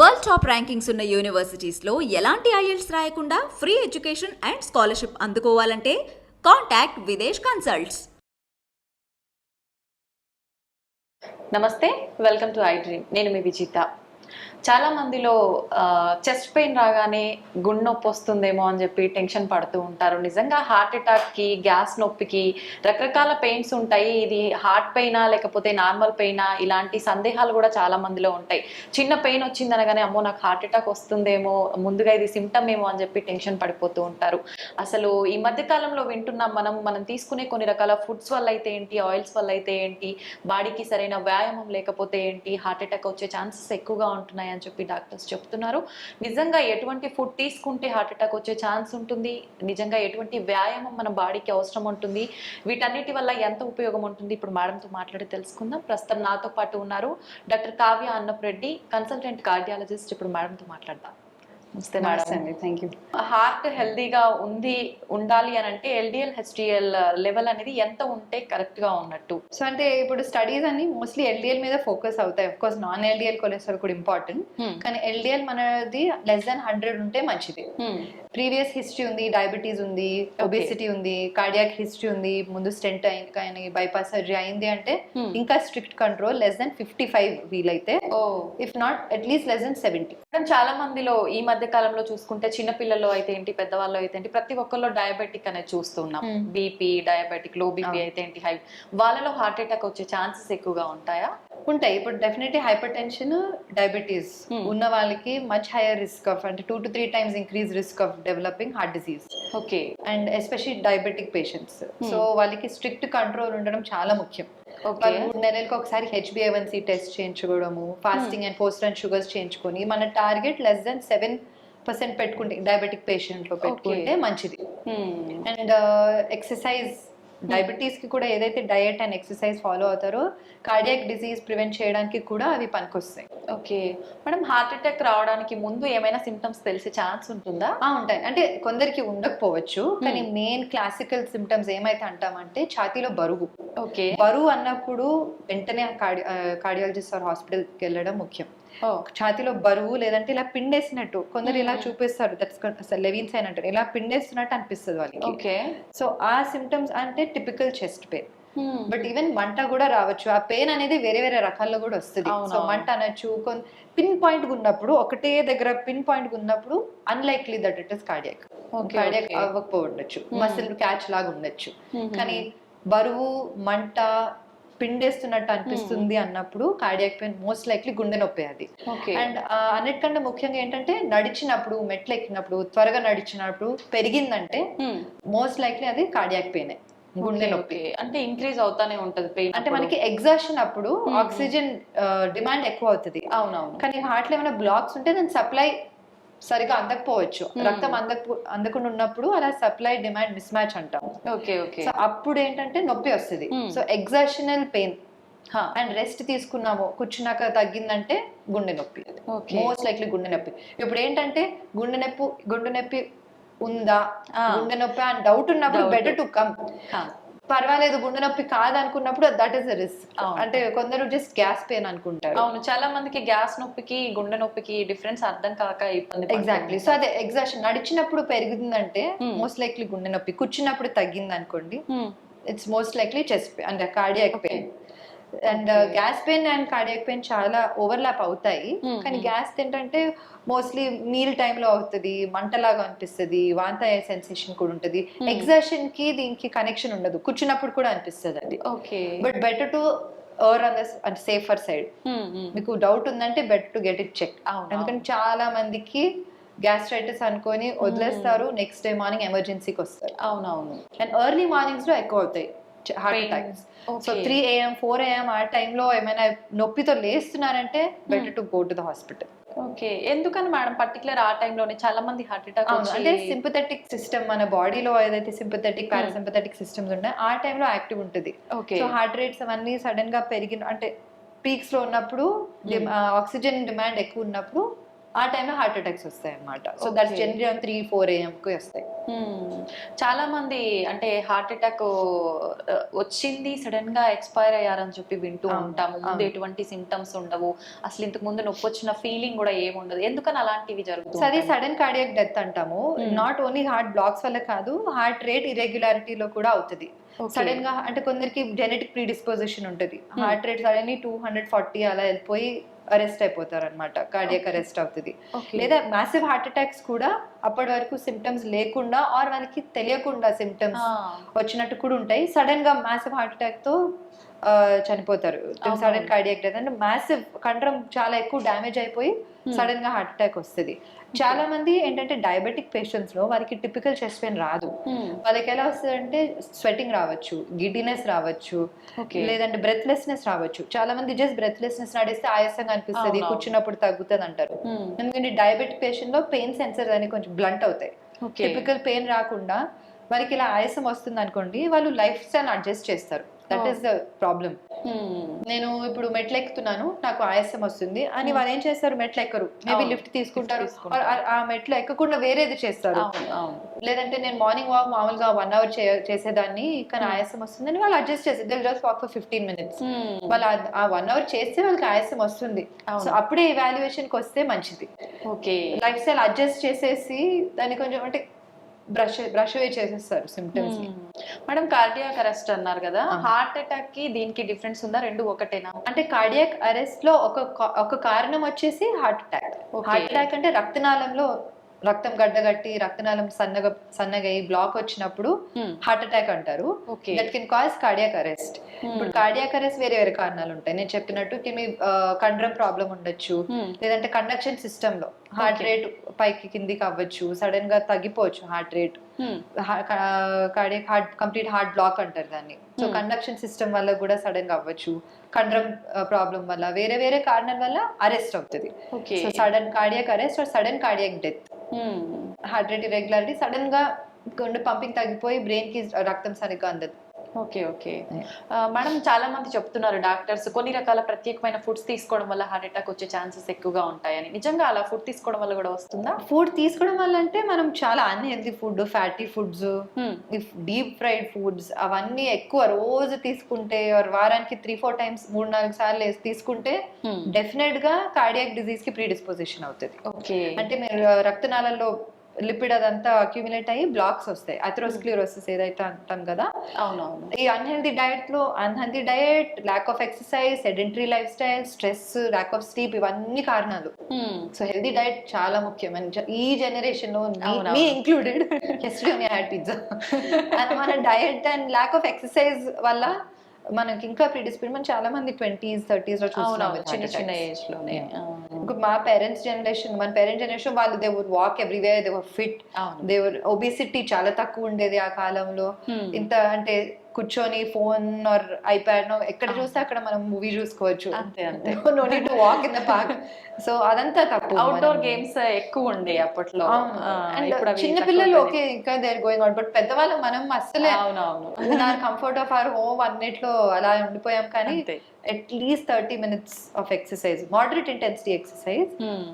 World top rankings ఉన్న యూనివర్సిటీస్లో ఎలాంటి IELTS రాయకుండా ఫ్రీ ఎడ్యుకేషన్ అండ్ స్కాలర్షిప్ అందుకోవాలంటే కాంటాక్ట్ విదేశ్ కన్సల్ట్స్. నమస్తే, వెల్కమ్ టు ఐ డ్రీమ్. నేను మీ విజిత. చాలా మందిలో చెస్ట్ పెయిన్ రాగానే గుండె నొప్పి వస్తుందేమో అని చెప్పి టెన్షన్ పడుతూ ఉంటారు. నిజంగా హార్ట్ అటాక్కి, గ్యాస్ నొప్పికి రకరకాల పెయిన్స్ ఉంటాయి. ఇది హార్ట్ పెయినా లేకపోతే నార్మల్ పెయినా, ఇలాంటి సందేహాలు కూడా చాలా మందిలో ఉంటాయి. చిన్న పెయిన్ వచ్చిందనగానే అమ్మో నాకు హార్ట్ అటాక్ వస్తుందేమో, ముందుగా ఇది సిమ్టమ్ ఏమో అని చెప్పి టెన్షన్ పడిపోతూ ఉంటారు. అసలు ఈ మధ్య కాలంలో వింటున్నాం మనం తీసుకునే కొన్ని రకాల ఫుడ్స్ వల్ల అయితే ఏంటి, ఆయిల్స్ వల్ల అయితే ఏంటి, బాడీకి సరైన వ్యాయామం లేకపోతే ఏంటి, హార్ట్ అటాక్ వచ్చే ఛాన్సెస్ ఎక్కువగా ఉంటున్నాయి అని చెప్పి డాక్టర్స్ చెప్తున్నారు. నిజంగా ఎటువంటి ఫుడ్ తీసుకుంటే హార్ట్ అటాక్ వచ్చే ఛాన్స్ ఉంటుంది, నిజంగా ఎటువంటి వ్యాయామం మన బాడీకి అవసరం ఉంటుంది, వీటన్నిటి వల్ల ఎంత ఉపయోగం ఉంటుంది, ఇప్పుడు మేడంతో మాట్లాడి తెలుసుకుందాం. ప్రస్తుతం నాతో పాటు ఉన్నారు doctor Kavya Annapreddy, consultant cardiologist. ఇప్పుడు మేడంతో మాట్లాడదాం. నమస్తే మేడం. Thank you. హార్ట్ హెల్దీగా ఉండాలి అని అంటే ఎల్డిఎల్ హెచ్డిఎల్ లెవెల్ అనేది ఎంత ఉంటే కరెక్ట్ గా ఉన్నట్టు? సో అంటే ఇప్పుడు స్టడీస్ అన్ని మోస్ట్లీ ఎల్డిఎల్ మీద ఫోకస్ అవుతాయి. Of course non LDL cholesterol కూడా ఇంపార్టెంట్, కానీ ఎల్డిఎల్ మనది >100 ఉంటే మంచిది. ప్రీవియస్ హిస్టరీ ఉంది, డయాబెటీస్ ఉంది, ఒబేసిటీ ఉంది, కార్డియాక్ హిస్టరీ ఉంది, ముందు స్టెంట్ అయింది, బైపాస్ సర్జరీ అయింది అంటే ఇంకా స్ట్రిక్ట్ కంట్రోల్ <55 వీలైతే, ఇఫ్ నాట్ అట్లీస్ట్ <70. చాలా మందిలో ఈ మధ్య కాలంలో చూసుకుంటే చిన్న పిల్లల్లో అయితే ఏంటి, పెద్దవాళ్ళు అయితే ఏంటి, ప్రతి ఒక్కరిలో డయాబెటిక్ అనేది చూస్తున్నాం. బీపీ, డయాబెటిక్, లో బీపీ అయితే ఏంటి, హై, వాళ్ళలో హార్ట్ అటాక్ వచ్చే ఛాన్సెస్ ఎక్కువగా ఉంటాయా? ఉంటాయి. ఇప్పుడు డెఫినెట్లీ హైపర్ టెన్షన్, డయాబెటీస్ ఉన్న వాళ్ళకి మచ్ హైయర్ రిస్క్ ఆఫ్, అంటే 2 to 3 times increase risk of developing heart disease. Okay. And especially diabetic patients. So వాళ్ళకి స్ట్రిక్ట్ కంట్రోల్ ఉండడం చాలా ముఖ్యం. 3 నెలలకు ఒకసారి HbA1c టెస్ట్ చేయించుకోవడము, fasting and post run sugars చేయించుకొని మన టార్గెట్ <7% పెట్టుకుంటే డయాబెటిక్ పేషెంట్ లో పెట్టుకుంటే మంచిది. అండ్ ఎక్సర్సైజ్, డయాబెటీస్ కి కూడా ఏదైతే డయట్ అండ్ ఎక్సర్సైజ్ ఫాలో అవుతారో కార్డియాక్ డిసీజ్ ప్రివెంట్ చేయడానికి కూడా అవి పనికొస్తాయి. ఓకే మేడం, హార్ట్ అటాక్ రావడానికి ముందు ఏమైనా సిమ్టమ్స్ తెలిసే ఛాన్స్ ఉంటుందా? ఉంటాయి. అంటే కొందరికి ఉండకపోవచ్చు, కానీ మెయిన్ క్లాసికల్ సిమ్టమ్స్ ఏమైతే అంటామంటే ఛాతీలో బరువు. ఓకే, బరువు అన్నప్పుడు వెంటనే కార్డియాలజిస్ట్ ఆర్ హాస్పిటల్కి వెళ్ళడం ముఖ్యం. ఛాతీలో బరువు లేదంటే ఇలా పిండేసినట్టు, కొందరు ఇలా చూపిస్తారు, దట్స్ లెవిన్ సైన్ అంటారు, ఇలా పిండేస్తున్నట్టు అనిపిస్తుంది వాళ్ళకి. ఓకే, సో ఆ సిమ్టమ్స్ అంటే typical chest pain. But even మంట కూడా రావచ్చు. ఆ పెయిన్ అనేది వేరే వేరే రకాల్లో కూడా వస్తుంది. సో మంట అనొచ్చు, పిన్ పాయింట్ ఉన్నప్పుడు, ఒకటే దగ్గర పిన్ పాయింట్ ఉన్నప్పుడు unlikely that it is cardiac. Cardiac అవ్వకపోవచ్చు, మసిల్ క్యాచ్ లాగా ఉండొచ్చు. కానీ బరువు, మంట, పిండేస్తున్నట్టు అనిపిస్తుంది అన్నప్పుడు కార్డియాక్ పెయిన్, మోస్ట్ లైక్లీ గుండె నొప్పి అది. అండ్ అన్నిటికంటే ముఖ్యంగా ఏంటంటే నడిచినప్పుడు, మెట్లు ఎక్కినప్పుడు, త్వరగా నడిచినప్పుడు పెరిగిందంటే మోస్ట్ లైక్లీ అది కార్డియాక్ పెయిన్, గుండె నొప్పి. అంటే ఇంక్రీజ్ అవుతానే ఉంటది పెయిన్. అంటే మనకి ఎగ్జాషన్ అప్పుడు ఆక్సిజన్ డిమాండ్ ఎక్కువ అవుతుంది. అవునవును. కానీ హార్ట్ లో ఏమైనా బ్లాక్స్ ఉంటే దాని సప్లై సరిగా అందకపోవచ్చు, రక్తం అందకుండా ఉన్నప్పుడు అలా సప్లై డిమాండ్ మిస్ మ్యాచ్ అంటాం. Okay okay. సో అప్పుడు ఏంటంటే నొప్పి వస్తుంది. So exertional pain and rest తీసుకున్నాము, కూర్చున్నాక తగ్గిందంటే గుండె నొప్పి, మోస్ట్ లైక్లీ గుండె నొప్పి. ఇప్పుడు ఏంటంటే గుండె నొప్పి ఉందా, గుండె నొప్పి అని డౌట్ ఉన్నప్పుడు బెటర్ టు కమ్. పర్వాలేదు గుండె నొప్పి కాదనుకున్నప్పుడు దట్ ఈస్ రిస్క్. అంటే కొందరు జస్ట్ గ్యాస్ పెయిన్ అనుకుంటారు. అవును, చాలా మందికి గ్యాస్ నొప్పికి గుండె నొప్పికి డిఫరెన్స్ అర్థం కాక ఇబ్బంది. ఎగ్జాక్ట్లీ. సో అదే ఎగ్జాషన్, నడిచినప్పుడు పెరిగిందంటే మోస్ట్ లైక్లీ గుండె నొప్పి, కూర్చున్నప్పుడు తగ్గింది అనుకోండి it's most likely chest pain అంటే cardiac pain. And gas pain and cardiac pain చాలా ఓవర్లాప్ అవుతాయి. కానీ గ్యాస్ ఏంటంటే మోస్ట్లీ మీల్ టైంలో అవుతుంది, మంటలాగా అనిపిస్తుంది, వాంత అయ్యే సెన్సేషన్ కూడా ఉంటుంది. ఎగ్జాషన్ కి దీనికి కనెక్షన్ ఉండదు, కూర్చున్నప్పుడు కూడా అనిపిస్తుంది అది. Okay, but better to err on the అంటే సేఫర్ సైడ్. మీకు డౌట్ ఉందంటే better to get it check. ఎందుకంటే చాలా మందికి గ్యాస్ట్రైటిస్ అనుకొని వదిలేస్తారు, నెక్స్ట్ డే మార్నింగ్ ఎమర్జెన్సీకి వస్తారు. అవునవును. అండ్ ఎర్లీ మార్నింగ్స్ లో ఎక్కువ అవుతాయి heart attacks. So 3 AM 4 AM ఆ టైంలో ఏమైనా నొప్పితో లేస్తున్నారంటే better to go to the hospital. Okay, ఎందుకని మేడం పర్టికులర్ ఆ టైంలోనే చాలా మంది హార్ట్ అటాక్? అంటే సింపథెటిక్ సిస్టమ్, మన బాడీలో ఏదైతే సింపథెటిక్, పారాసింపథెటిక్ సిస్టమ్స్ ఉన్నాయో ఆ టైంలో యాక్టివ్ ఉంటుంది. సో హార్ట్ రేట్స్ అవన్నీ సడన్ గా పెరిగిన, అంటే పీక్స్ లో ఉన్నప్పుడు ఆక్సిజన్ డిమాండ్ ఎక్కువ ఉన్నప్పుడు ఆ టైంలో హార్ట్ అటాక్స్ వస్తాయి అన్నమాట. సో దట్స్ జనరల్లీ 3-4 AM కి వస్తాయి. చాలా మంది అంటే హార్ట్ అటాక్ వచ్చింది సడన్ గా ఎక్స్పైర్ అయ్యారని చెప్పి వింటూ ఉంటాము. ముందు ఎటువంటి సిమ్టమ్స్ ఉండవు, అసలు ఇంతకు ముందు నొప్పి వచ్చిన ఫీలింగ్ కూడా ఏముండదు. ఎందుకని అలాంటివి జరుగుతుంది? అది సడన్ కార్డియాక్ డెత్ అంటాము. నాట్ ఓన్లీ హార్ట్ బ్లాక్స్ వల్ల కాదు, హార్ట్ రేట్ ఇరెగ్యులారిటీలో కూడా అవుతుంది. సడన్ గా అంటే కొందరికి జెనెటిక్ ప్రీడిస్పోజిషన్ ఉంటుంది, హార్ట్ రేట్ సడన్లీ 240 అలా వెళ్ళిపోయి అరెస్ట్ అయిపోతారు అనమాట, కార్డియాక్ అరెస్ట్ అవుతుంది. లేదా మ్యాసివ్ హార్ట్ అటాక్స్ కూడా అప్పటి వరకు సిమ్టమ్స్ లేకుండా ఆర్ వాళ్ళకి తెలియకుండా సిమ్టమ్స్ వచ్చినట్టు కూడా ఉంటాయి. సడన్ గా మ్యాసివ్ హార్ట్ అటాక్ తో చనిపోతారు. సడన్ కార్డియాక్ డెత్ అంటే మ్యాసివ్ కంట్రం చాలా ఎక్కువ డ్యామేజ్ అయిపోయి సడన్ గా హార్ట్ అటాక్ వస్తుంది. చాలా మంది ఏంటంటే డయాబెటిక్ పేషెంట్స్ లో వారికి టిపికల్ చెస్ట్ పెయిన్ రాదు. వాళ్ళకి ఎలా వస్తుంది అంటే స్వెటింగ్ రావచ్చు, గిడ్డినెస్ రావచ్చు, లేదంటే బ్రెత్లెస్నెస్ రావచ్చు. చాలా మంది జస్ట్ బ్రెత్లెస్నెస్ నడిస్తే ఆయాసంగా అనిపిస్తుంది, కూర్చున్నప్పుడు తగ్గుతుంది అంటారు. ఎందుకంటే డయాబెటిక్ పేషెంట్ లో పెయిన్ సెన్సర్స్ అని కొంచెం బ్లంట్ అవుతాయి. టిపికల్ పెయిన్ రాకుండా వారికి ఇలా ఆయాసం వస్తుంది అనుకోండి, వాళ్ళు లైఫ్ స్టైల్ అడ్జస్ట్ చేస్తారు. That is the problem. నేను ఇప్పుడు మెట్లు ఎక్కుతున్నాను, నాకు ఆయాసం వస్తుంది అని వాళ్ళు ఏం చేస్తారు, మెట్లు ఎక్కరు, మేబీ లిఫ్ట్ తీసుకుంటారు, ఆ మెట్లు ఎక్కకుండా వేరేది చేస్తారు. లేదంటే నేను మార్నింగ్ వాక్ మామూలుగా 1 hour చేసేదాన్ని, కానీ ఆయాసం వస్తుందని వాళ్ళు అడ్జస్ట్ చేస్తారు. They just walk for 15 minutes. వాళ్ళు ఆ 1 hour చేస్తే వాళ్ళకి ఆయాసం వస్తుంది. సో అప్పుడే ఇవాల్యుయేషన్ కి వస్తే మంచిది. లైఫ్ స్టైల్ అడ్జస్ట్ చేసేసి దాన్ని కొంచెం అంటే బ్రష్ అవే చేసేస్తారు సిమ్టమ్స్ ని. మేడం కార్డియాక్ అరెస్ట్ అన్నారు కదా, హార్ట్ అటాక్ కి దీనికి డిఫరెన్స్ ఉందా? రెండు ఒకటేనా? అంటే కార్డియాక్ అరెస్ట్ లో ఒక కారణం వచ్చేసి హార్ట్ అటాక్. హార్ట్ అటాక్ అంటే రక్తనాళంలో రక్తం గడ్డగట్టి రక్తనాళం సన్నగా బ్లాక్ వచ్చినప్పుడు హార్ట్ అటాక్ అంటారు. That can cause cardiac arrest. ఇప్పుడు కార్డియాక్ అరెస్ట్ వేరే వేరే కారణాలు ఉంటాయి. నేను చెప్పినట్టు మీ కండరం ప్రాబ్లం ఉండొచ్చు, లేదంటే కండక్షన్ సిస్టమ్ లో హార్ట్ రేట్ పైకి కిందికి అవ్వచ్చు, సడన్ గా తగ్గిపోవచ్చు heart rate. Cardiac complete heart block అంటారు దాన్ని. సో కండక్షన్ సిస్టమ్ వల్ల కూడా సడన్ గా అవ్వచ్చు, కండరం ప్రాబ్లం వల్ల, వేరే వేరే కారణాల వల్ల అరెస్ట్ అవుతుంది. So sudden cardiac arrest are sudden cardiac death. Heart rate irregularity, sudden గా గుండె పంపింగ్ తగ్గిపోయి బ్రెయిన్ కి రక్తం సరిగ్గా అందదు. మేడం చాలా మంది చెప్తున్నారు డాక్టర్స్, కొన్ని రకాల ప్రత్యేకమైన ఫుడ్స్ తీసుకోవడం వల్ల హార్ట్ అటాక్ వచ్చే ఛాన్సెస్ ఎక్కువగా ఉంటాయని. నిజంగా అలా ఫుడ్ తీసుకోవడం వల్ల కూడా వస్తుందా? ఫుడ్ తీసుకోవడం వల్ల అంటే మనం చాలా unhealthy food, fatty foods, deep fried foods అవన్నీ ఎక్కువ రోజు తీసుకుంటే, వారానికి 3-4 times 3-4 సార్లు తీసుకుంటే డెఫినెట్ గా కార్డియాక్ డిజీజ్ కి ప్రీడిస్పోజిషన్ అవుతుంది. అంటే మీరు రక్తనాళంలో లిపిడ్ అదంతా అక్యూములేట్ అయ్యి బ్లాక్స్ వస్తాయి, అథెరోస్క్లెరోసిస్ ఏదైతే అంటాం కదా. అవునవును. ఈ unhealthy diet, lakh of exercise, sedentary life style, stress, lack of sleep, ఇవన్నీ కారణాలు. సో హెల్దీ డయట్ చాలా ముఖ్యం ఈ జనరేషన్ లో, me included. Yesterday I had pizza. మన diet and lack of exercise వల్ల మనకి ఇంకా ప్రీడిస్పోజ్. చాలా మంది 20s 30s లో చూస్తున్నాం, చిన్న ఏజ్ లోనే. మా పేరెంట్స్ జనరేషన్, మన పేరెంట్స్ జనరేషన్ వాళ్ళు they would walk everywhere, they were fit, they were obesity చాలా తక్కువ ఉండేది ఆ కాలంలో. ఇంత అంటే కూర్చొని ఫోన్ ఆర్ ఐప్యాడ్ ఎక్కడ చూస్తే అక్కడ మనం మూవీ చూసుకోవచ్చు, no need to walk in the park. So అదంతా తప్పు. అవుట్డోర్ గేమ్స్ ఎక్కువ ఉండే అప్పట్లో. చిన్న పిల్లలు ఓకే ఇంకా they are going out, but పెద్దవాళ్ళు మనం అసలే కంఫర్ట్ ఆఫ్ అవర్ హోమ్ అన్నిట్లో అలా ఉండిపోయాం. కానీ at least 30 minutes of exercise, moderate intensity exercise,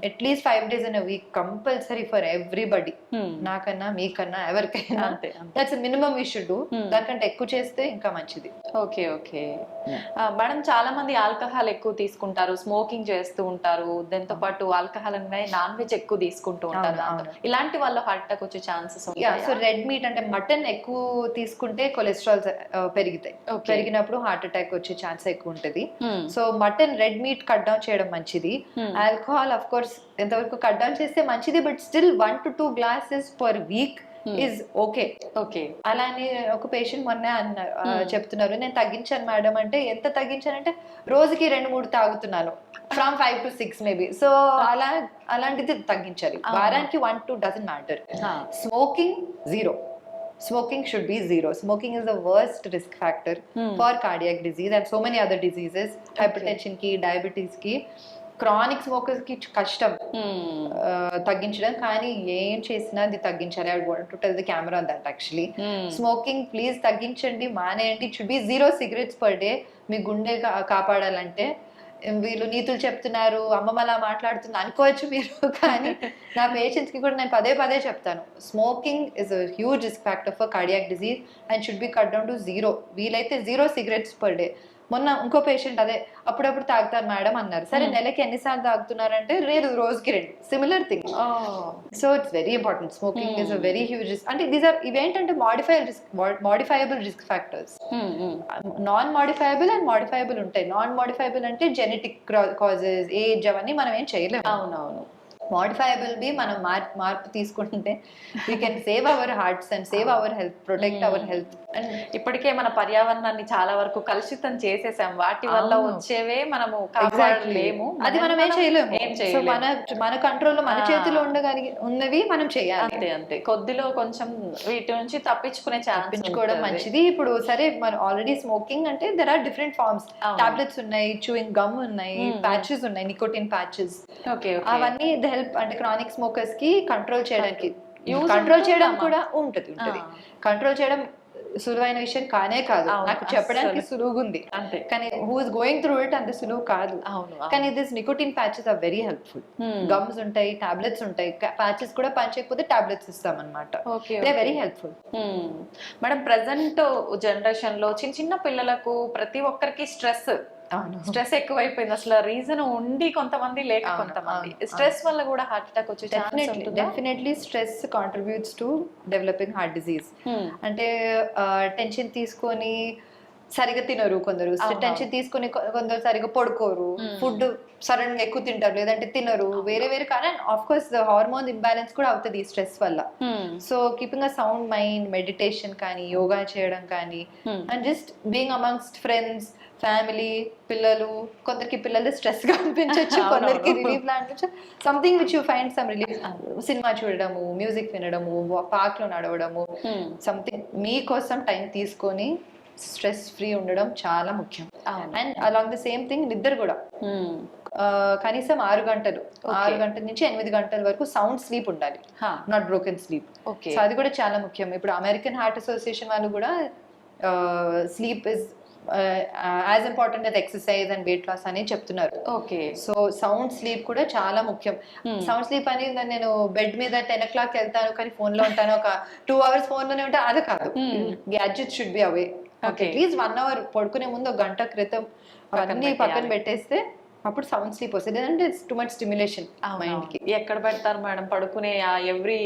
at least 5 days in a week, compulsory for everybody. నాకన్నా మీకన్నా ఎవరికైనా that's a minimum we should do. దానికంటే ఎక్కువ చేస్తే ఇంకా మంచిది. ఓకే మేడం, చాలా మంది ఆల్కహాల్ ఎక్కువ తీసుకుంటారు, స్మోకింగ్ చేస్తూ ఉంటారు, దాంతో పాటు ఆల్కహాల్ అనే నాన్ వెజ్ ఎక్కువ తీసుకుంటూ ఉంటారు. ఇలాంటి వాళ్ళు హార్ట్ అటాక్ వచ్చే ఛాన్సెస్ ఉంటాయి. సో రెడ్ మీట్ అంటే మటన్ ఎక్కువ తీసుకుంటే కొలెస్ట్రాల్స్ పెరుగుతాయి, పెరిగినప్పుడు హార్ట్ అటాక్ వచ్చే ఛాన్స్ ఎక్కువ ఉంటుంది. So mutton, red meat cut down చేయడం మంచిది. ఆల్కహాల్ ఆఫ్ కోర్స్ ఎంతవరకు కట్ డౌన్ చేస్తే మంచిది, but still 1 to 2 glasses per week is okay. అలానే ఒక పేషెంట్ మొన్న చెప్తున్నారు, నేను తగ్గించాను మేడం అంటే, ఎంత తగ్గించానంటే రోజుకి 2-3 తాగుతున్నాను, ఫ్రమ్ 5 to 6 మేబీ. సో అలాంటిది తగ్గించాలి. వారానికి 1-2 doesn't matter. Smoking 0. Smoking should be 0. Smoking is the worst risk factor for cardiac disease and so many other diseases. Hypertension ki, diabetes ki, chronic smokers ki kashtam తగ్గించడం. కానీ ఏం చేసినా అది తగ్గించాలి. I want to tell the camera on that actually. Smoking please తగ్గించండి, మానేయండి. It should be 0 cigarettes per day. మీ గుండె కాపాడాలంటే వీళ్ళు నీతులు చెప్తున్నారు, అమ్మమ్మ అలా మాట్లాడుతుంది అనుకోవచ్చు మీరు, కానీ నా పేషెంట్స్ కి కూడా నేను పదే పదే చెప్తాను, smoking is a huge risk factor for cardiac disease and should be cut down to 0. వీలైతే 0 సిగరెట్స్ పర్ డే. మొన్న ఇంకో పేషెంట్ అదే అప్పుడప్పుడు తాగుతారు మేడం అన్నారు. సరే నెలకి ఎన్నిసార్లు తాగుతున్నారంటే లేదు, రోజుకి 2. Similar thing. So it's very important. Smoking is a very huge risk. అంటే దీస్ ఆర్ ఇవేంటంటే modifiable risk factors. Non modifiable and modifiable ఉంటాయి. నాన్ మాడిఫైయబుల్ అంటే జెనెటిక్ కాజెస్, ఏజ్, అవన్నీ మనం ఏం చేయలేము. అవునవును. మాడిఫైయబుల్ బి మనం మార్పు తీసుకుంటే we can save our hearts and save our health, protect our health. And ఇప్పటికే మన పర్యావరణాన్ని చాలా వరకు కలుషితం చేసేసాం. వాటి వల్ల వచ్చేవే మనము కాపాడలేము. అది మనం ఏం చేయలేము. ఏం సో చేయలేము. మన కంట్రోల్లో, మన చేతిలో ఉన్నవి మనం చేయాలి. అంతే అంతే. కొద్దిలో కొంచెం వీటి నుంచి తప్పించుకునే తప్పించుకోవడం మంచిది. ఇప్పుడు సరే మనం ఆల్రెడీ స్మోకింగ్ అంటే there are different forms. Tablets ఉన్నాయి, చూయింగ్ గమ్ ఉన్నాయి, ప్యాచెస్ ఉన్నాయి, నికోటిన్ ప్యాచెస్. అవన్నీ హెల్ప్ అంటే క్రానిక్ స్మోకర్స్ కి కంట్రోల్ చేయడానికి. కంట్రోల్ చేయడం కూడా ఉంటది. కంట్రోల్ చేయడం సులువైన విషయం కానే కాదు. నాకు చెప్పడానికి సులువుగా ఉంది, కానీ who is going through it అంత సులువు కాదు. కానీ this nicotine patches are very helpful. Gums ఉంటాయి, టాబ్లెట్స్ ఉంటాయి. ప్యాచెస్ కూడా పనిచేయకపోతే టాబ్లెట్స్ ఇస్తాం అనమాట. They are very helpful. Madam, present generation లో చిన్న చిన్న పిల్లలకు ప్రతి ఒక్కరికి స్ట్రెస్ ఎక్కువైపోయింది. అసలు రీజన్ ఉండి కొంతమంది లేక కొంతమంది. స్ట్రెస్ వల్ల కూడా హార్ట్ అటాక్ వచ్చే ఛాన్స్ ఉంటుందా? Definitely stress contributes to developing heart disease. అంటే టెన్షన్ తీసుకొని సరిగా తినరు కొందరు, టెన్షన్ తీసుకొని కొందరు సరిగా పడుకోరు, ఫుడ్ సడన్ గా ఎక్కువ తింటారు, లేదంటే తినరు, వేరే వేరే. కానీ ఆఫ్ కోర్స్ హార్మోన్ ఇంబ్యాలెన్స్ కూడా అవుతుంది ఈ స్ట్రెస్ వల్ల. So keeping a sound mind, meditation కానీ, యోగా చేయడం కానీ, and just being amongst friends, family, పిల్లలు. కొందరికి పిల్లలు స్ట్రెస్ గా అనిపించవచ్చు, కొందరికి రిలీఫ్ లా అనిపించచ్చు. Something which you find some relief. Cinema చూడడము, మ్యూజిక్ వినడము, పార్క్ లో నడవడము, సంథింగ్ మీకోసం టైం తీసుకొని స్ట్రెస్ ఫ్రీ ఉండడం చాలా ముఖ్యం. And along the same thing నిద్ర కూడా. కనీసం 6 గంటలు నుంచి 8 గంటల వరకు సౌండ్ స్లీప్ ఉండాలి, నాట్ బ్రోకెన్ స్లీప్. సో అది కూడా చాలా ముఖ్యం. ఇప్పుడు అమెరికన్ హార్ట్ అసోసియేషన్ వాళ్ళు కూడా sleep is as important as exercise and weight loss అని చెప్తున్నారు. సో సౌండ్ స్లీప్ కూడా చాలా ముఖ్యం. సౌండ్ స్లీప్ అనేది నేను బెడ్ మీద 10 o'clock వెళ్తాను కానీ ఫోన్ లో ఉంటాను, ఒక 2 hours ఫోన్ లోనే ఉంటాను, అది కాదు. Gadget should be away. Please 1 hour పడుకునే ముందు 1 గంట క్రితం అవన్నీ పక్కన పెట్టేస్తే అప్పుడు సౌండ్ స్లీప్ వస్తుంది. లేదంటే it's too much stimulation mind కి. ఎక్కడ పెడతారు మేడం పడుకునే ఎవ్రీ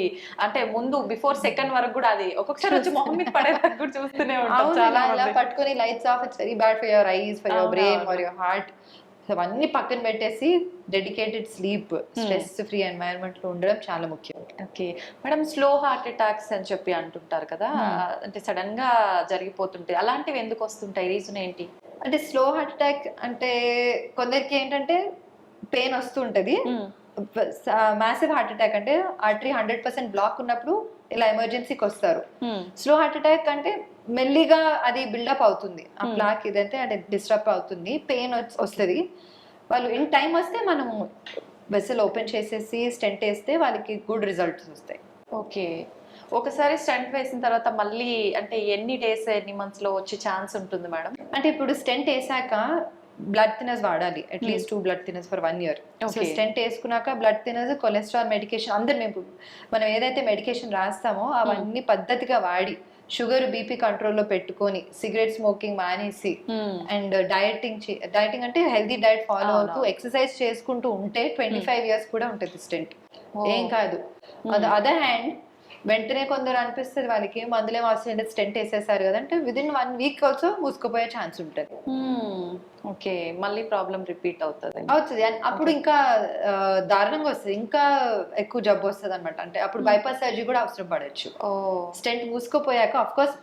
అంటే ముందు బిఫోర్ సెకండ్ వరకు కూడా అది ఒక్కొక్కసారి వచ్చి మొహం మీద పడేదాకా కూడా చూస్తూనే ఉంటాం. చాలా అలా పట్టుకొని lights off, it's very bad for your eyes, for your brain, for your heart. అవన్నీ పక్కన పెట్టేసి dedicated sleep, stress free environment లో ఉండడం చాలా ముఖ్యం. Okay madam, slow heart attacks అని చెప్పి అంటుంటారు కదా, అంటే సడన్ గా జరిగిపోతుంటాయి, అలాంటివి ఎందుకు వస్తుంటాయి? రీజన్ ఏంటి? అంటే స్లో హార్ట్ అటాక్ అంటే కొందరికి ఏంటంటే పెయిన్ వస్తుంటది. మ్యాసివ్ హార్ట్ అటాక్ అంటే ఆర్టరీ 100% బ్లాక్ ఉన్నప్పుడు ఇలా ఎమర్జెన్సీకి వస్తారు. స్లో హార్ట్ అటాక్ అంటే మెల్లిగా అది బిల్డప్ అవుతుంది, ఆ బ్లాక్ ఇదంటే అంటే డిస్టర్బ్ అవుతుంది, పెయిన్ వస్తుంది. వాళ్ళు ఇన్ టైం వస్తే మనము వెసల్ ఓపెన్ చేసేసి స్టెంట్ వేస్తే వాళ్ళకి గుడ్ రిజల్ట్స్ వస్తాయి. ఓకే, ఒకసారి స్టెంట్ వేసిన తర్వాత మళ్ళీ అంటే ఎన్ని డేస్, ఎన్ని మంత్స్ లో వచ్చే ఛాన్స్ ఉంటుంది మేడం? అంటే ఇప్పుడు స్టెంట్ వేసాక బ్లడ్ థినర్స్ వాడాలి, at least 2 blood thinners for 1 year. So stent వేసుకున్నాక బ్లడ్ థినర్స్, కొలెస్ట్రాల్ మెడికేషన్ అందరు మనం ఏదైతే మెడికేషన్ రాస్తామో అవన్నీ పద్ధతిగా వాడి, షుగర్ బీపీ కంట్రోల్లో పెట్టుకొని, సిగరెట్ స్మోకింగ్ మానేసి, అండ్ డైటింగ్ అంటే హెల్దీ డైట్ ఫాలో అవుతూ ఎక్సర్సైజ్ చేసుకుంటూ ఉంటే 25 years కూడా ఉంటుంది స్టెంట్, ఏం కాదు. అదర్ హ్యాండ్ వెంటనే కొందరు అనిపిస్తుంది వాళ్ళకి మందులేం అవసరం లేదు, స్టెంట్ వేసేసారు కదా అంటే విదిన్ 1 week ఆల్సో మూసుకుపోయే ఛాన్స్ ఉంటుంది. ఓకే, మళ్ళీ ప్రాబ్లం రిపీట్ అవుతుంది. అప్పుడు ఇంకా దారుణంగా వస్తుంది, ఇంకా ఎక్కువ జబ్బు వస్తుంది అనమాట. అంటే అప్పుడు బైపాస్ సర్జరీ కూడా అవసరం పడవచ్చు. స్టెంట్ మూసుకుపోయాక, ఆఫ్ కోర్స్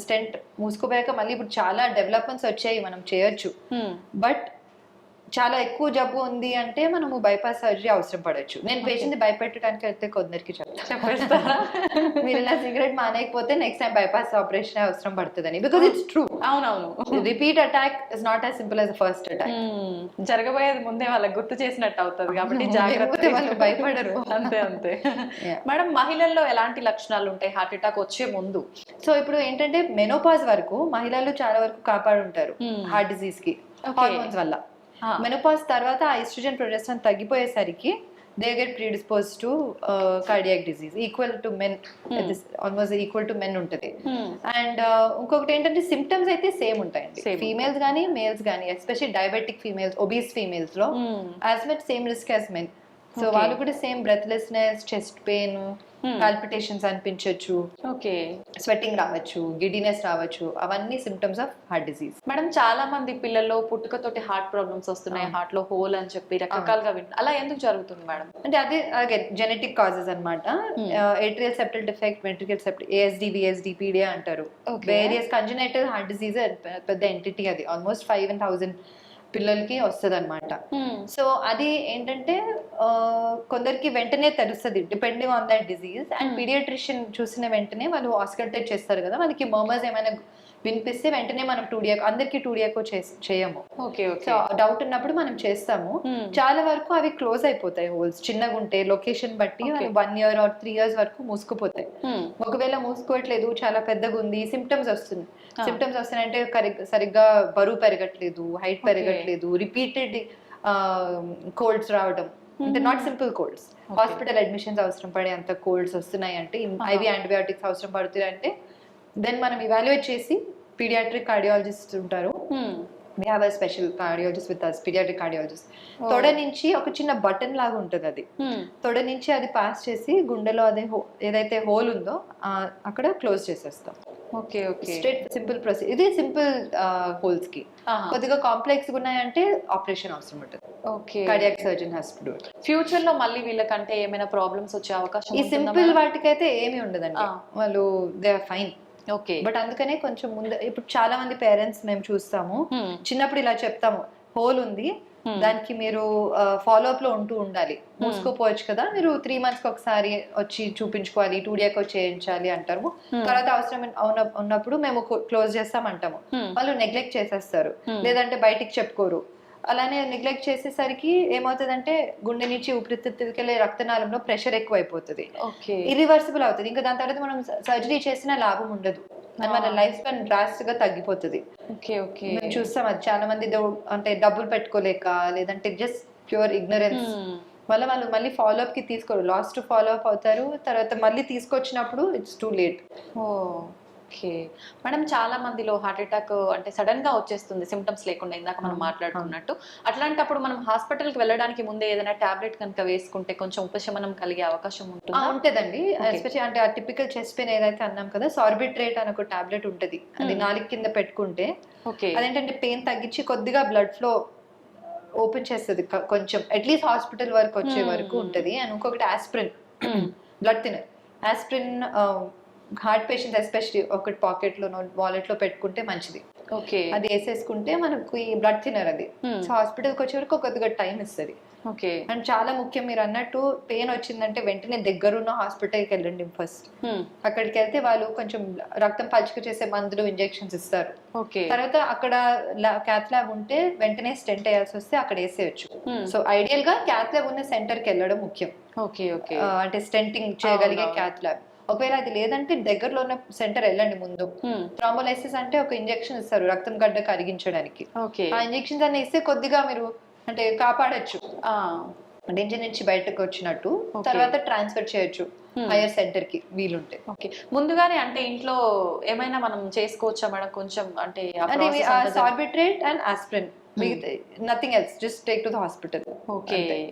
స్టెంట్ మూసుకుపోయాక మళ్ళీ ఇప్పుడు చాలా డెవలప్మెంట్స్ వచ్చాయి, మనం చేయొచ్చు. బట్ చాలా ఎక్కువ జబ్బు ఉంది అంటే మనము బైపాస్ సర్జరీ అవసరం పడవచ్చు. నేను పేషెంట్ భయపెట్టడానికి అయితే కొందరికి చెప్పేస్తా, మీరు ఇలా సిగరెట్ మానేయకపోతే నెక్స్ట్ టైం బైపాస్ ఆపరేషన్ అవసరం పడుతుందని. Because it's true. అవునవును, repeat attack is not as simple as first attack. జరగబోయేది ముందే వాళ్ళకి గుర్తు చేసినట్టు అవుతుంది కాబట్టి జాగ్రత్త, వాళ్ళు భయపడరు. అంతే అంతే. మేడం, మహిళల్లో ఎలాంటి లక్షణాలు ఉంటాయి హార్ట్ అటాక్ వచ్చే ముందు? సో ఇప్పుడు ఏంటంటే మెనోపాజ్ వరకు మహిళలు చాలా వరకు కాపాడుంటారు హార్ట్ డిజీజ్ కి హార్మోన్స్ వల్ల. మెనోపాజ్ తర్వాత ఆ ఈస్ట్రోజన్ ప్రొజెస్ట్రాన్ తగ్గిపోయేసరికి they get predispose to cardiac disease equal to men, almost equal to men ఉంటుంది. అండ్ ఇంకొకటి ఏంటంటే సిమ్టమ్స్ అయితే సేమ్ ఉంటాయండి, ఫీమేల్స్ కానీ మేల్స్ కానీ, especially diabetic females, obese females లో as much same risk as men. So వాళ్ళు కూడా same breathlessness, chest pain, palpitations అనిపించవచ్చు, స్వెట్టింగ్ రావచ్చు, గిడినెస్ రావచ్చు, అవన్నీ symptoms of heart disease. Madam చాలా మంది పిల్లల్లో పుట్టుకతోటి హార్ట్ ప్రాబ్లమ్స్ వస్తున్నాయి, హార్ట్ లో హోల్ అని చెప్పి రకరకాలుగా వింటారు, అలా ఎందుకు జరుగుతుంది మేడం? అంటే అదే జెనెటిక్ కాజెస్ అన్నమాట. Atrial septal defect, ventricle septal, ASD, VSD, PDA అంటారు. వేరియస్ కంజనైటల్ హార్ట్ డిసీజ్ పెద్ద ఎంటిటీ, అది ఆల్మోస్ట్ 5,000 పిల్లలకి వస్తుంది అనమాట. సో అది ఏంటంటే కొందరికి వెంటనే తెలుస్తుంది depending on that disease. And pediatrician చూసిన వెంటనే వాళ్ళు ఆస్కల్టేట్ చేస్తారు కదా, మనకి మర్మర్స్ ఏమైనా వినిపిస్తే వెంటనే మనం అందరికి 2D ఎకో చేయము. సో డౌట్ ఉన్నప్పుడు మనం చేస్తాము. చాలా వరకు అవి క్లోజ్ అయిపోతాయి, హోల్స్ చిన్నగా ఉంటే లొకేషన్ బట్టి 1 year or 3 years వరకు మూసుకుపోతాయి. ఒకవేళ మూసుకోవట్లేదు, చాలా పెద్దగా ఉంది, సిమ్టమ్స్ వస్తున్నాయంటే సరిగ్గా బరువు పెరగట్లేదు, హైట్ పెరగట్లేదు, రిపీటెడ్ కోల్డ్స్ రావడం, అంటే not simple Colts, hospital admissions అవసరం పడే అంత కోల్డ్స్ వస్తున్నాయి అంటే, IV యాంటీబయాటిక్స్ అవసరం పడుతుంది అంటే, దెన్ మనం ఇవాల్యుయేట్ చేసి పీడియాట్రిక్ కార్డియాలజిస్ట్ ఉంటారు, we have a special cardiologist with us, pediatric cardiologist. తొడ నుంచి ఒక చిన్న బటన్ లాగా ఉంటుంది, అది తొడ నుంచి అది పాస్ చేసి గుండెలో అదే ఏదైతే హోల్ ఉందో అక్కడ క్లోజ్ చేసేస్తాం. స్ట్రేట్ సింపుల్ ప్రొసీజర్ ఇది. సింపుల్ హోల్స్ కి కొద్దిగా కాంప్లెక్స్ ఉన్నాయంటే ఆపరేషన్ అవసరం ఉంటుంది. Cardiac surgeon has to do it. Future లో మళ్ళీ వీళ్ళకంటే ఏమైనా ప్రాబ్లమ్స్ వచ్చే అవకాశం? ఈ సింపుల్ వాటికైతే ఏమీ ఉండదండి, వాళ్ళు దే ఆర్ ఫైన్. బట్ అందుకనే కొంచెం ముందు, ఇప్పుడు చాలా మంది పేరెంట్స్ మేము చూస్తాము, చిన్నప్పుడు ఇలా చెప్తాము, హోల్ ఉంది దానికి మీరు ఫాలో అప్ లో ఉండాలి, మూసుకోపోవచ్చు కదా, మీరు 3 months ఒకసారి వచ్చి చూపించుకోవాలి, 2D ఎకో చేయించాలి అంటారు. తర్వాత అవసరం ఉన్నప్పుడు మేము క్లోజ్ చేస్తాం అంటాము, వాళ్ళు నెగ్లెక్ట్ చేసేస్తారు, లేదంటే బయటికి చెప్పుకోరు. అలానే నెగ్లెక్ట్ చేసేసరికి ఏమవుతుందంటే గుండె నుంచి ఊపిరితిత్తులకి వెళ్ళే రక్తనాళంలో ప్రెషర్ ఎక్కువ అయిపోతుంది, ఇరివర్సిబుల్ అవుతుంది. ఇంకా దాని తర్వాత మనం సర్జరీ చేసిన లాభం ఉండదు, అని మన లైఫ్ స్పాన్ డ్రాస్టిక్ గా తగ్గిపోతుంది. మేము చూస్తాం అది చాలా మంది అంటే డబ్బులు పెట్టుకోలేక, లేదంటే జస్ట్ ప్యూర్ ఇగ్నరెన్స్ వల్ల వాళ్ళు మళ్ళీ ఫాలో అప్ కి తీసుకోరు, లాస్ట్ ఫాలో అప్ అవుతారు, తర్వాత మళ్ళీ తీసుకొచ్చినప్పుడు ఇట్స్ టూ లేట్. మేడం చాలా మందిలో హార్ట్ అటాక్ అంటే సడన్ గా వచ్చేస్తుంది, సిమ్టమ్స్ లేకుండా, ఇందాక మనం మాట్లాడుకున్నట్టు. అట్లాంటప్పుడు మనం హాస్పిటల్ కి వెళ్ళడానికి ముందే ఏదైనా టాబ్లెట్ కనుక వేసుకుంటే కొంచెం ఉపశమనం కలిగే అవకాశం ఉంటుందండి. ఎస్పెషల్లీ అంటే ఆ టిపికల్ చెస్ట్ పెయిన్ ఏదైతే అన్నాం కదా, సార్బిట్రేట్ అని ఒక టాబ్లెట్ ఉంటుంది, అది నాలుగు కింద పెట్టుకుంటే అదేంటంటే పెయిన్ తగ్గించి కొద్దిగా బ్లడ్ ఫ్లో ఓపెన్ చేస్తుంది కొంచెం, అట్లీస్ట్ హాస్పిటల్ వరకు వచ్చే వరకు ఉంటది. అండ్ ఇంకొకటి aspirin, blood thinner. Aspirin heart patients especially ఒకటి పాకెట్ లో వాలెట్ లో పెట్టుకుంటే మంచిది. అది వేసేసుకుంటే మనకు ఈ బ్లడ్ థిన్నర్ అది. సో హాస్పిటల్కి వచ్చే వరకు కొద్దిగా టైం ఇస్తుంది. అండ్ చాలా ముఖ్యం, మీరు అన్నట్టు పెయిన్ వచ్చిందంటే వెంటనే దగ్గరున్న హాస్పిటల్కి వెళ్ళండి ఫస్ట్. అక్కడికి వెళ్తే వాళ్ళు కొంచెం రక్తం పలుచక చేసే మందులు, ఇంజెక్షన్స్ ఇస్తారు. తర్వాత అక్కడ క్యాత్ ల్యాబ్ ఉంటే వెంటనే స్టెంట్ వేయాల్సి వస్తే అక్కడ వేసేయచ్చు. సో ఐడియల్ గా క్యాత్ ల్యాబ్ ఉన్న సెంటర్ కి వెళ్ళడం ముఖ్యం, అంటే స్టెంటింగ్ చేయగలిగే క్యాత్ ల్యాబ్. ఒకవేళ అది లేదంటే దగ్గరలో ఉన్న సెంటర్ వెళ్ళండి ముందు. థ్రాంబోలైసిస్ అంటే ఒక ఇంజెక్షన్ ఇస్తారు రక్తం గడ్డ కరిగించడానికి. ఆ ఇంజెక్షన్స్ అన్ని ఇస్తే కొద్దిగా మీరు అంటే కాపాడచ్చు, డేంజర్ నుంచి బయటకు వచ్చినట్టు. తర్వాత ట్రాన్స్ఫర్ చేయొచ్చు హైయర్ సెంటర్ కి వీలుంటే. ముందుగానే అంటే ఇంట్లో ఏమైనా మనం చేసుకోవచ్చా మేడం? కొంచెం అంటే Sorbitrate and aspirin, nothing else, just take to the hospital.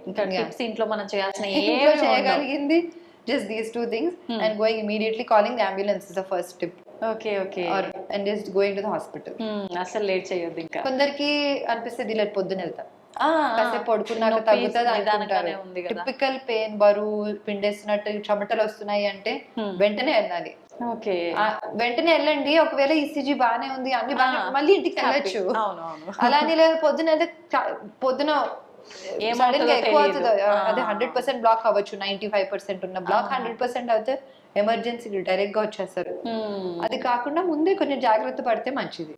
ఇంకా టిప్స్ ఇంట్లో మనం చేయగలిగింది just these two things. And going immediately, calling the ambulance is the first tip. And just going to the hospital. అసలు late చేయొద్దు. ఇంకా కొందరికి అనిపిస్తుంది ఇలా పొద్దున వెళ్తా, కాసేపు పడుకున్నాక తగ్గుతుంది అనుకుంటారు. టిపికల్ పెయిన్, బరువు పిండేస్తున్నట్టు, చెమటలు వస్తున్నాయి అంటే వెంటనే వెళ్ళాలి. వెంటనే వెళ్ళండి. ఒకవేళ ఈసీజీ బానే ఉంది, అన్ని బాగా, మళ్ళీ ఇంటికి వెళ్ళొచ్చు. అలానే లేదు పొద్దున వెళ్తే పొద్దున ఎక్కువ అవుతుంది, అదే 100% బ్లాక్ అవ్వచ్చు, 95% ఉన్న బ్లాక్ 100% అయితే ఎమర్జెన్సీ డైరెక్ట్ గా వచ్చేస్తారు. అది కాకుండా ముందే కొంచెం జాగ్రత్త పడితే మంచిది.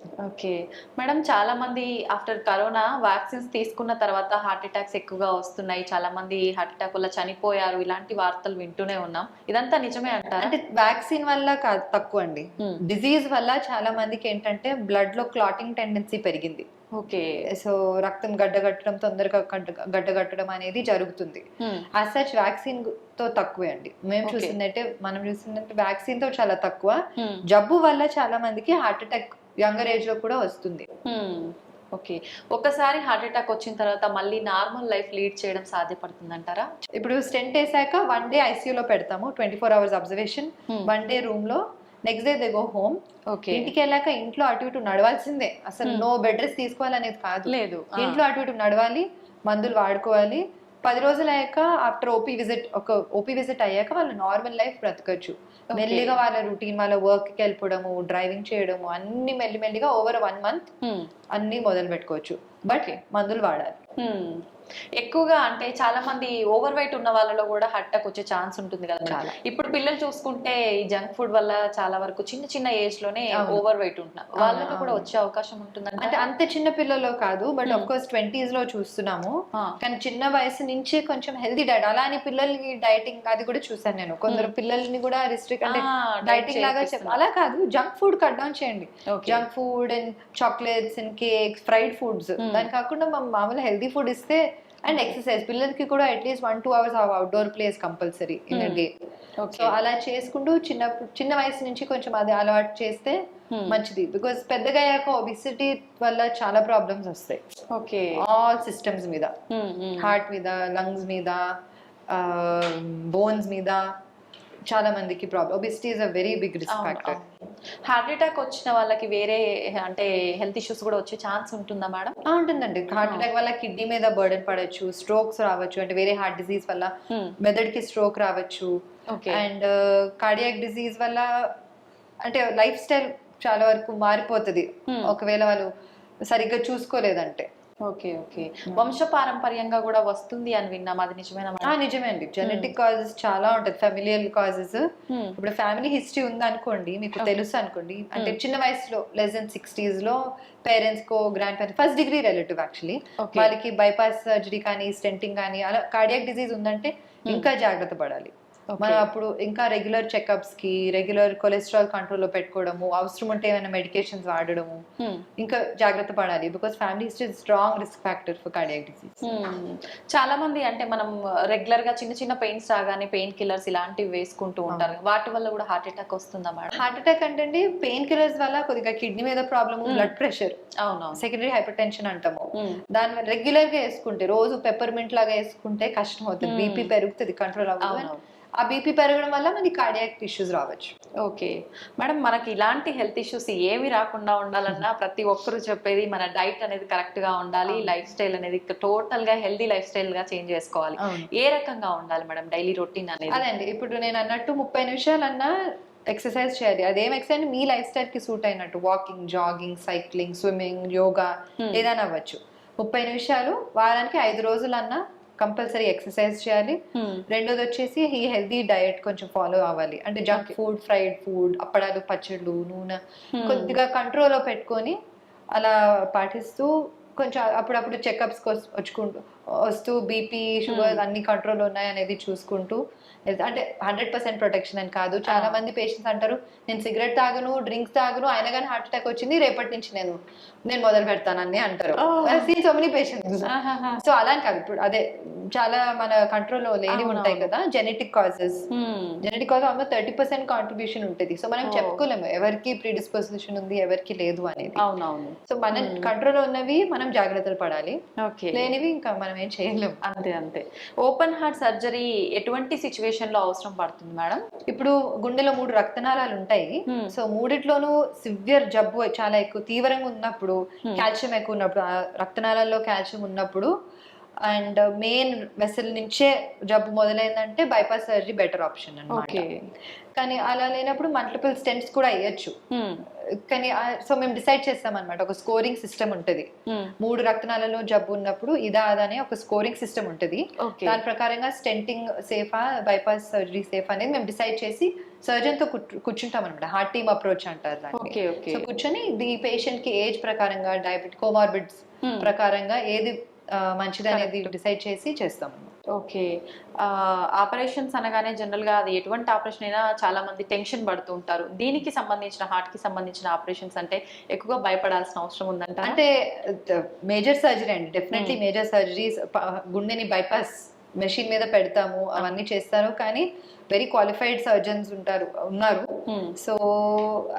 మేడం చాలా మంది ఆఫ్టర్ కరోనా వ్యాక్సిన్స్ తీసుకున్న తర్వాత హార్ట్ అటాక్స్ ఎక్కువగా వస్తున్నాయి, చాలా మంది హార్ట్ అటాక్ వల్ల చనిపోయారు, ఇలాంటి వార్తలు వింటూనే ఉన్నాం. ఇదంతా నిజమే అంటారా? అంటే వ్యాక్సిన్ వల్ల తక్కువ అండి, డిజీజ్ వల్ల చాలా మందికి ఏంటంటే బ్లడ్ లో క్లాటింగ్ టెండెన్సీ పెరిగింది. ఓకే. సో రక్తం గడ్డగట్టడం, తొందరగా గడ్డగట్టడం అనేది జరుగుతుంది. యాజ్ సచ్ వ్యాక్సిన్ తో తక్కువే అండి. మేము Okay. చూసిందంటే, మనం చూసిందంటే వ్యాక్సిన్ తో చాలా తక్కువ. జబ్బు వల్ల చాలా మందికి హార్ట్ అటాక్ యంగర్ ఏజ్ లో కూడా వస్తుంది. ఓకే. ఒకసారి హార్ట్ అటాక్ వచ్చిన తర్వాత మళ్ళీ నార్మల్ లైఫ్ లీడ్ చేయడం సాధ్యపడుతుందంటారా? ఇప్పుడు స్టెంట్ వేసాక 1 day ఐసీయూలో పెడతాము, 24 hours అబ్జర్వేషన్, 1 day రూమ్ లో, next day they go home. Okay. ఇంటికి వెళ్ళాక ఇంట్లో అటు ఇటు నడవాల్సిందే, అసలు నో బెడ్ రెస్ట్ తీసుకోవాలనేది కాదు. లేదు. ఇంట్లో అటు ఇటు నడవాలి, మందులు వాడుకోవాలి. 10 రోజులు అయ్యాక ఆఫ్టర్ ఓపీ విజిట్ అయ్యాక వాళ్ళు నార్మల్ లైఫ్ బ్రతకచ్చు. మెల్లిగా వాళ్ళ రొటీన్, వాళ్ళ వర్క్ కి వెళ్ళిపోవడము, డ్రైవింగ్ చేయడము, అన్ని మెల్లిమెల్లిగా ఓవర్ 1 month అన్ని మొదలు పెట్టుకోవచ్చు. బట్ మందులు వాడాలి. ఎక్కువగా అంటే చాలా మంది ఓవర్ వెయిట్ ఉన్న వాళ్ళలో కూడా హార్ట్ అటాక్ వచ్చే ఛాన్స్ ఉంటుంది కదా చాలా. ఇప్పుడు పిల్లలు చూసుకుంటే ఈ జంక్ ఫుడ్ వల్ల చాలా వరకు చిన్న చిన్న ఏజ్ లోనే ఓవర్ వెయిట్ ఉంటున్నారు, వాళ్ళకి కూడా వచ్చే అవకాశం ఉంటుంది. అంటే అంత చిన్న పిల్లల్లో కాదు, బట్ ఆఫ్ కోర్స్ 20s లో చూస్తున్నాము. కానీ చిన్న వయసు నుంచే కొంచెం హెల్తీ డైట్, అలా అని పిల్లలకి డైటింగ్ అది కూడా చూసాను నేను. కొందరు పిల్లల్ని కూడా రిస్ట్రిక్ట్, అంటే డైటింగ్ లాగా అలా కాదు, జంక్ ఫుడ్ కట్ డౌన్ చేయండి. Junk food and chocolates and cakes, fried foods, దాని కాకుండా మామూలు హెల్తీ ఫుడ్ ఇస్తే, అండ్ ఎక్సర్సైజ్, పిల్లలకి కూడా at least 1-2 hours outdoor place compulsory in day. So అలా చేసుకుంటూ చిన్న వయసు నుంచి కొంచెం అది అలవాటు చేస్తే మంచిది. బికాస్ పెద్దగా అయ్యాక ఒబిసిటీ వల్ల చాలా ప్రాబ్లమ్స్ వస్తాయి. ఓకే. ఆల్ సిస్టమ్స్ మీద, హార్ట్ మీద, లంగ్స్ మీద, బోన్స్ మీద చాలా మందికి problem. Obesity is a very big risk factor. Heart attack వచ్చిన వాళ్ళకి వేరే అంటే హెల్త్ ఇష్యూస్ కూడా వచ్చే ఛాన్స్ ఉంటుందా మేడం? ఉంటుందండి. హార్ట్ అటాక్ వల్ల కిడ్నీ మీద బర్డెన్ పడవచ్చు, స్ట్రోక్స్ రావచ్చు, అంటే వేరే హార్ట్ డిసీజ్ వల్ల మెదడుకి స్ట్రోక్ రావచ్చు. అండ్ కార్డియాక్ డిసీజ్ వల్ల అంటే లైఫ్ స్టైల్ చాలా వరకు మారిపోతుంది ఒకవేళ వాళ్ళు సరిగ్గా చూసుకోలేదంటే. ఓకే. ఓకే. వంశపారంపర్యంగా కూడా వస్తుంది అని విన్నాం, అది నిజమేనా? నిజమే అండి. జెనెటిక్ కాజెస్ చాలా ఉంటుంది, ఫెమిలియల్ కాజెస్. ఇప్పుడు ఫ్యామిలీ హిస్టరీ ఉంది అనుకోండి, మీకు తెలుసు అనుకోండి, అంటే చిన్న వయసులో లెస్ దెన్ 60s లో పేరెంట్స్ కో, grandparents, first degree relative actually, వాళ్ళకి బైపాస్ సర్జరీ కానీ, స్టెంటింగ్ కానీ, అలా కార్డియాక్ డిసీజ్ ఉందంటే ఇంకా జాగ్రత్త పడాలి. మనం అప్పుడు ఇంకా రెగ్యులర్ చెకప్స్ కి, రెగ్యులర్ కొలెస్ట్రాల్ కంట్రోల్ లో పెట్టుకోవడము, అవసరం ఉంటే ఏమైనా మెడికేషన్స్ వాడడము, ఇంకా జాగ్రత్త పడాలి. Because family history strong risk factor for cardiac disease. చాలా మంది అంటే మనం రెగ్యులర్ గా చిన్న చిన్న పెయిన్స్ రాగానే పెయిన్ కిల్లర్స్ ఇలాంటివి వేసుకుంటూ ఉంటారు, వాటి వల్ల కూడా హార్ట్ అటాక్ వస్తుందా మేడం? హార్ట్ అటాక్ అంటే పెయిన్ కిల్లర్స్ వల్ల కొద్దిగా కిడ్నీ మీద problem, blood pressure, secondary hyper tension అంటాము, దాని రెగ్యులర్ గా వేసుకుంటే, రోజు పెప్పర్మెంట్ లాగా వేసుకుంటే కష్టం అవుతుంది, బీపీ పెరుగుతుంది, కంట్రోల్ అవ్వదు. ఆ బీపీ పెరగడం వల్ల మనకి కార్డియాక్ ఇష్యూస్ రావచ్చు. ఓకే మేడం, మనకి ఇలాంటి హెల్త్ ఇష్యూస్ ఏమి రాకుండా ఉండాలన్నా ప్రతి ఒక్కరు చెప్పేది మన డైట్ అనేది కరెక్ట్ గా ఉండాలి, లైఫ్ స్టైల్ అనేది టోటల్ గా హెల్దీ లైఫ్ స్టైల్ గా చేంజ్ చేసుకోవాలి. ఏ రకంగా ఉండాలి మేడం డైలీ రొటీన్ అనేది? అదండి, ఇప్పుడు నేను అన్నట్టు 30 నిమిషాలన్నా ఎక్సర్సైజ్ చేయాలి. అదేం ఎక్సర్సైజ్ మీ లైఫ్ స్టైల్ కి సూట్ అయినట్టు, walking, jogging, cycling, swimming, yoga ఏదైనా అవ్వచ్చు. 30 నిమిషాలు వారానికి 5 రోజులన్నా కంపల్సరీ ఎక్సర్సైజ్ చేయాలి. రెండోది వచ్చేసి ఈ హెల్దీ డయట్ కొంచెం ఫాలో అవ్వాలి. అంటే జంక్ ఫుడ్, ఫ్రైడ్ ఫుడ్, అప్పడాలు, పచ్చళ్ళు, నూనె కొద్దిగా కంట్రోల్లో పెట్టుకొని అలా పాటిస్తూ, కొంచెం అప్పుడప్పుడు చెకప్స్ వస్తూ బీపీ, షుగర్ అన్ని కంట్రోల్ ఉన్నాయి అనేది చూసుకుంటూ, అంటే 100% ప్రొటెక్షన్ అని కాదు. చాలా మంది పేషెంట్స్ అంటారు, నేను సిగరెట్ తాగను, డ్రింక్స్ తాగను, అయినా కానీ హార్ట్ అటాక్ వచ్చింది, రేపటి నుంచి నేను మొదలు పెడతానని అంటారు. So many patients. సో అలా కాదు, ఇప్పుడు అదే చాలా మన కంట్రోల్లో లేని ఉంటాయి కదా genetic causes. Genetic cause almost 30% contribution ఉంటుంది. సో మనం చెప్పుకోలేము ఎవరికి ప్రీడిస్పోజిషన్ ఉంది, ఎవరికి లేదు అనేది. సో మన కంట్రోల్లో ఉన్నవి మనం జాగ్రత్తలు పడాలి, లేనివి ఇంకా మనం ఏం చేయలేము. అంతే. ఓపెన్ హార్ట్ సర్జరీ ఎటువంటి సిచ్యువేషన్ లో అవసరం పడుతుంది మేడం? ఇప్పుడు గుండెలో 3 రక్తనాళాలు ఉంటాయి. సో మూడిట్లోనూ సివియర్ జబ్బు చాలా ఎక్కువ తీవ్రంగా ఉన్నప్పుడు, కాల్షియం ఎక్కువ ఉన్నప్పుడు, రక్తనాళాల్లో కాల్షియం ఉన్నప్పుడు, అండ్ మెయిన్ వెసల్ నుంచే జబ్బు మొదలైందంటే బైపాస్ సర్జరీ బెటర్ ఆప్షన్ అన్నమాట. కానీ అలా లేనప్పుడు మల్టిపుల్ స్టెంట్స్ కూడా అయ్యొచ్చు. కానీ సో మేము డిసైడ్ చేస్తాం అనమాట, ఒక స్కోరింగ్ సిస్టమ్ ఉంటుంది. 3 రక్తనాళాలలో జబ్బు ఉన్నప్పుడు ఇదా అనే ఒక స్కోరింగ్ సిస్టమ్ ఉంటుంది. దాని ప్రకారంగా స్టెంటింగ్ సేఫా, బైపాస్ సర్జరీ సేఫ్ అనేది మేము డిసైడ్ చేసి సర్జన్ తో కూర్చుంటాం అనమాట. హార్ట్ టీమ్ అప్రోచ్ అంటారు దాన్ని. సో కూర్చొని ఈ పేషెంట్ కి ఏజ్ ప్రకారంగా, డయాబెటిక్, కోమార్బిడ్స్ ప్రకారంగా ఏది మంచిది అనేది డిసైడ్ చేసి చేస్తాం. ఓకే. ఆపరేషన్స్ అనగానే జనరల్‌గా అది ఎటువంటి ఆపరేషన్ అయినా చాలా మంది టెన్షన్ పడుతూ ఉంటారు. దీనికి సంబంధించిన హార్ట్‌కి సంబంధించిన ఆపరేషన్స్ అంటే ఎక్కువగా భయపడాల్సిన అవసరం ఉందంటారా? అంటే మేజర్ సర్జరీ అండి, డెఫినెట్లీ మేజర్ సర్జరీస్. గుండెని బైపాస్ మెషిన్ మీద పెడతాము, అవన్నీ చేస్తారు, కానీ వెరీ క్వాలిఫైడ్ సర్జన్స్ ఉన్నారు. సో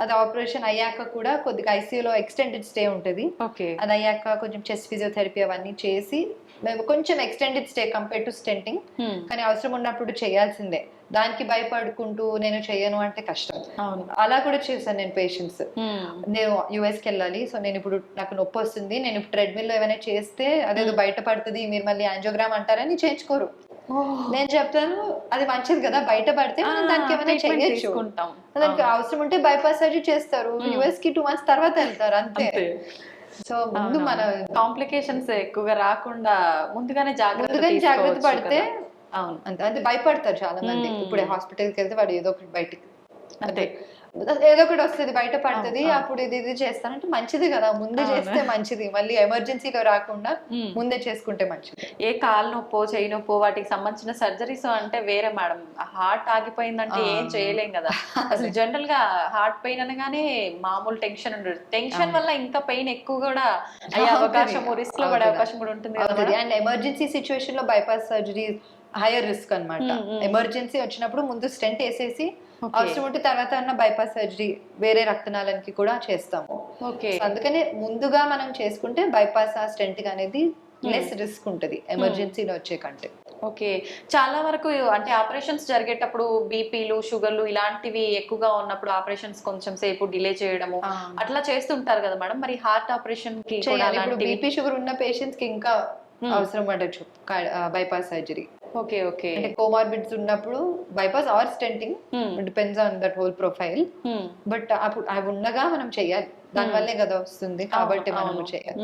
అది ఆపరేషన్ అయ్యాక కూడా కొద్దిగా ఐసీయూలో ఎక్స్టెండెడ్ స్టే ఉంటుంది. ఓకే. అది అయ్యాక కొంచెం చెస్ట్ ఫిజియోథెరపీ అవన్నీ చేసి మేము కొంచెం extended stay compare to stenting, కానీ అవసరం ఉన్నప్పుడు చేయాల్సిందే. దానికి భయపడుకుంటూ నేను చేయను అంటే కష్టం. అవును. అలా కూడా చేశాను నేను పేషెంట్స్. నేను యుఎస్కి వెళ్ళాలి, సో నేను ఇప్పుడు నాకు నొప్పి వస్తుంది, నేను ఇప్పుడు ట్రెడ్మిల్ లో ఏమైనా చేస్తే అదేదో బయట పడుతుంది, మీరు మళ్ళీ యాంజియోగ్రామ్ అంటారని చేయించుకోరు. నేను చెప్తాను అది మంచిది కదా, బయట పడితే మనం దానికి ఏమైనా చేయొచ్చు, దానికి అవసరం ఉంటే బైపాస్ సర్జరీ చేస్తారు. యుఎస్ కి 2 months తర్వాత వెళ్తారు, అంతే. సో ముందు మన కాంప్లికేషన్స్ ఎక్కువగా రాకుండా ముందుగానే జాగ్రత్త పడితే అవును అంతే. అంటే భయపడతారు చాలా మంది. ఇప్పుడే హాస్పిటల్కి వెళ్తే వాడు ఏదో ఒకటి బయటికి అంతే ఏదో ఒకటి వస్తుంది, బయట పడుతుంది, అప్పుడు ఇది చేస్తానంటే మంచిది కదా, ముందే చేస్తే మంచిది. మళ్ళీ ఎమర్జెన్సీలో రాకుండా ముందే చేసుకుంటే మంచిది. ఏ కాలు నొప్పో చేయి నొప్పో వాటికి సంబంధించిన సర్జరీస్ అంటే వేరే మేడం. హార్ట్ ఆగిపోయిందంటే ఏం చేయలేం కదా. అసలు జనరల్ గా హార్ట్ పెయిన్ అనగానే మామూలు టెన్షన్ ఉండదు. టెన్షన్ వల్ల ఇంకా పెయిన్ ఎక్కువ కూడా అయ్యే అవకాశం, రిస్క్ లో పడే అవకాశం కూడా ఉంటుంది కదా. అండ్ ఎమర్జెన్సీ సిచ్యువేషన్ లో బైపాస్ సర్జరీ హైయర్ రిస్క్ అన్నమాట. ఎమర్జెన్సీ వచ్చినప్పుడు ముందు స్టెంట్ వేసేసి అవసరం ఉంటే తర్వాత అన్న బైపాస్ సర్జరీ వేరే రక్తనాళానికి కూడా చేస్తాము. అందుకని ముందుగా మనం చేసుకుంటే బైపాస్ ఆ స్టెంట్ అనేది లెస్ రిస్క్ ఉంటుంది ఎమర్జెన్సీలో వచ్చే కంటే. ఓకే. చాలా వరకు అంటే ఆపరేషన్స్ జరిగేటప్పుడు బీపీలు, షుగర్లు ఇలాంటివి ఎక్కువగా ఉన్నప్పుడు ఆపరేషన్స్ కొంచెం సేపు డిలే చేయడము అట్లా చేస్తుంటారు కదా మేడం. మరి హార్ట్ ఆపరేషన్ కి ఇప్పుడు బీపీ షుగర్ ఉన్న పేషెంట్స్ కి ఇంకా అవసరం పడచ్చు బైపాస్ సర్జరీ. Okay okay. అంటే కోమార్బిడ్స్ ఉన్నప్పుడు bypass or stenting, depends on that whole profile. But అప్పుడు అవి ఉండగా మనం చేయాలి, దానివల్లే కదా వస్తుంది, కాబట్టి మనం చేయాలి.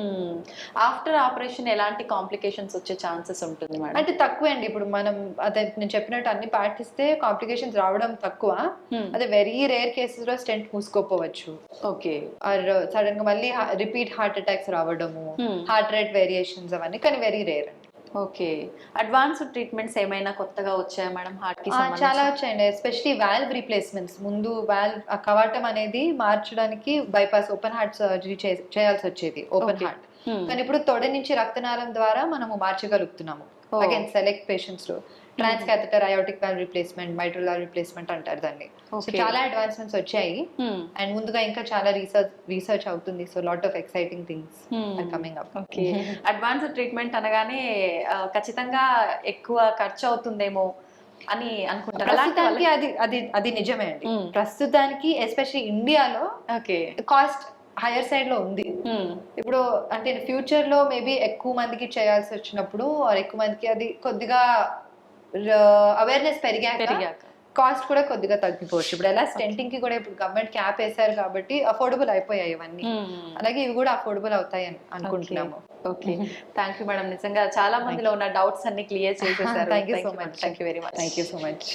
ఆఫ్టర్ ఆపరేషన్ ఎలాంటి కాంప్లికేషన్స్ వచ్చే ఛాన్సెస్ ఉంటుంది మేడం? అంటే తక్కువ అండి. ఇప్పుడు మనం అదే నేను చెప్పినట్టు అన్ని పాటిస్తే కాంప్లికేషన్స్ రావడం తక్కువ. అదే వెరీ రేర్ కేసెస్ లో స్టెంట్ మూసుకోపోవచ్చు. ఓకే. ఆర్ సడన్ గా మళ్ళీ రిపీట్ హార్ట్ అటాక్స్ రావడము, హార్ట్ రేట్ వేరియేషన్స్ అవన్నీ, కానీ వెరీ రేర్ అండి. ఓకే. అడ్వాన్స్డ్ ట్రీట్మెంట్స్ ఏమైనా కొత్తగా వచ్చాయా మేడం హార్ట్ కి? చాలా వచ్చాయండి, ఎస్పెషలీ వాల్వ్ రీప్లేస్మెంట్స్. ముందు వాల్వ్ కవాటం అనేది మార్చడానికి బైపాస్ ఓపెన్ హార్ట్ సర్జరీ చేయాల్సి వచ్చేది, ఓపెన్ హార్ట్. కానీ ఇప్పుడు తొడ నుంచి రక్తనాళం ద్వారా మనము మార్చగలుగుతున్నాము. అగైన్ సెలెక్ట్ పేషెంట్స్ లో transcatheter aortic valve replacement, mitral valve replacement అంటారు దాన్ని. సో చాలా అడ్వాన్స్మెంట్స్ వచ్చాయి, అండ్ ముందుగా ఇంకా చాలా రీసెర్చ్ అవుతుంది. So lot of exciting things are coming up. Okay. Advanced treatment అనగానే ఖచ్చితంగా ఎక్కువ ఖర్చు అవుతుందేమో అని అనుకుంటారు. ప్రస్తుతానికి అది నిజమే అండి. ప్రస్తుతానికి ఎస్పెషల్లీ ఇండియాలో కాస్ట్ హైయర్ సైడ్ లో ఉంది. ఇప్పుడు అంటే ఫ్యూచర్ లో మేబీ ఎక్కువ మందికి చేయాల్సి వచ్చినప్పుడు ఎక్కువ మందికి అది కొద్దిగా అవేర్నెస్ పెరిగాక కాస్ట్ కూడా కొద్దిగా తగ్గిపోవచ్చు. ఇప్పుడు ఎలా స్టెంటింగ్ కి కూడా ఇప్పుడు గవర్నమెంట్ క్యాప్ వేశారు కాబట్టి అఫోర్డబుల్ అయిపోయాయి ఇవన్నీ, అలాగే ఇవి కూడా అఫోర్డబుల్ అవుతాయి అని అనుకుంటున్నాము. ఓకే. Thank you madam. నిజంగా చాలా మందిలో ఉన్న డౌట్స్ అన్ని క్లియర్ చేసేసారు. Thank you so much. Thank you very much. Thank you so much.